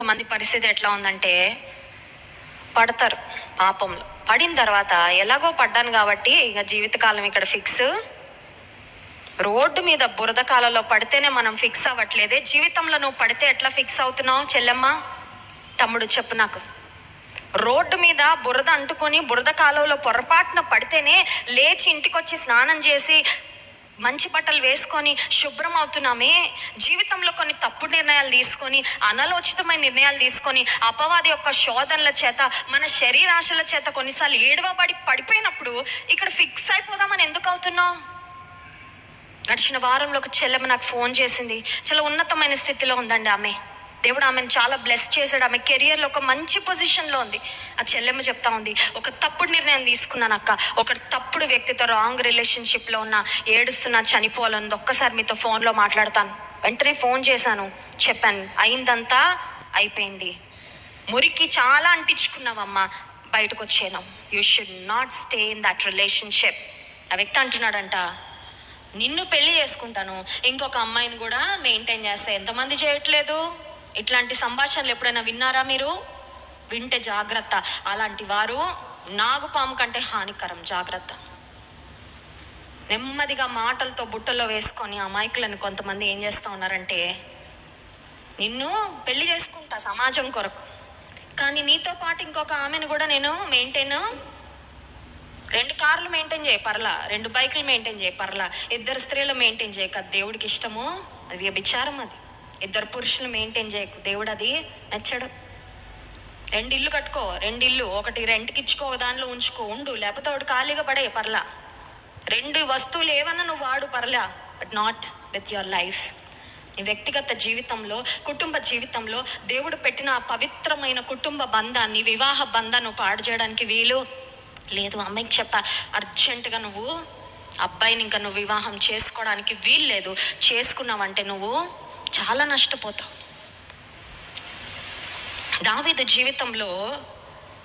మంది పరిస్థితి ఎట్లా ఉందంటే, పడతారు పాపంలో. పడిన తర్వాత ఎలాగో పడ్డాను కాబట్టి ఇక జీవితకాలం ఇక్కడ ఫిక్స్. రోడ్డు మీద బురద కాలంలో పడితేనే మనం ఫిక్స్ అవ్వట్లేదే, జీవితంలో నువ్వు పడితే ఎట్లా ఫిక్స్ అవుతున్నావు చెల్లెమ్మ? తమ్ముడు చెప్పు నాకు. రోడ్డు మీద బురద అంటుకొని బురద కాలంలో పొరపాటున పడితేనే లేచి ఇంటికి వచ్చి స్నానం చేసి మంచి బట్టలు వేసుకొని శుభ్రం అవుతున్నామే. జీవితంలో కొన్ని తప్పుడు నిర్ణయాలు తీసుకొని, అనాలోచితమైన నిర్ణయాలు తీసుకొని, అపవాది యొక్క శోధనల చేత, మన శరీరాశల చేత కొన్నిసార్లు ఏడవబడి పడిపోయినప్పుడు ఇక్కడ ఫిక్స్ అయిపోదామని ఎందుకు అవుతున్నావు? గడిచిన వారంలో ఒక చెల్లెమ్మ నాకు ఫోన్ చేసింది. చాలా ఉన్నతమైన స్థితిలో ఉందండి ఆమె. దేవుడు ఆమెను చాలా బ్లెస్ చేశాడు. ఆమె కెరియర్లో ఒక మంచి పొజిషన్లో ఉంది. ఆ చెల్లెమ్మ చెప్తా ఉంది, ఒక తప్పుడు నిర్ణయం తీసుకున్నాను అక్క, ఒక తప్పుడు వ్యక్తితో రాంగ్ రిలేషన్షిప్లో ఉన్న, ఏడుస్తున్నా, చనిపోవాలని, ఒక్కసారి మీతో ఫోన్లో మాట్లాడతాను. వెంటనే ఫోన్ చేశాను, చెప్పాను, అయిందంతా అయిపోయింది, మురికి చాలా అంటించుకున్నావమ్మా, బయటకు వచ్చాను, you should not stay in that relationship. ఆ వ్యక్తి అంటున్నాడంట, నిన్ను పెళ్లి చేసుకుంటాను, ఇంకొక అమ్మాయిని కూడా మెయింటైన్ చేస్తా. ఎంతమంది చేయట్లేదు? ఇట్లాంటి సంభాషణలు ఎప్పుడైనా విన్నారా మీరు? వింటే జాగ్రత్త. అలాంటి వారు నాగుపాము కంటే హానికరం, జాగ్రత్త. నెమ్మదిగా మాటలతో బుట్టలో వేసుకొని అమాయకులను కొంతమంది ఏం చేస్తూ ఉన్నారంటే, నిన్ను పెళ్లి చేసుకుంటా సమాజం కొరకు, కానీ నీతో పాటు ఇంకొక ఆమెను కూడా నేను మెయింటైన్, 2 కార్లు మెయింటైన్ చేయ పర్లా, 2 బైకులు మెయింటైన్ చేయ పర్లా, 2 స్త్రీలు మెయింటైన్ చేయక, దేవుడికి ఇష్టము, అది వ్యభిచారం. అది 2 పురుషులు మెయింటైన్ చేయకు, దేవుడు అది నచ్చడు. 2 ఇల్లు కట్టుకో, 2 ఇల్లు, ఒకటి రెంట్కి ఇచ్చుకో, దానిలో ఉంచుకో, ఉండు, లేకపోతే ఒకటి ఖాళీగా పడే పర్లా. 2 వస్తువులు ఏమన్నా నువ్వు వాడు పర్లా, but not with your life. నీ వ్యక్తిగత జీవితంలో, కుటుంబ జీవితంలో దేవుడు పెట్టిన ఆ పవిత్రమైన కుటుంబ బంధాన్ని, వివాహ బంధాన్ని పాడు చేయడానికి వీలు లేదు. అమ్మాయికి చెప్పా, అర్జెంటుగా నువ్వు అబ్బాయిని ఇంకా నువ్వు వివాహం చేసుకోవడానికి వీలు లేదు. చేసుకున్నావంటే నువ్వు చాలా నష్టపోతావు. దావీదు జీవితంలో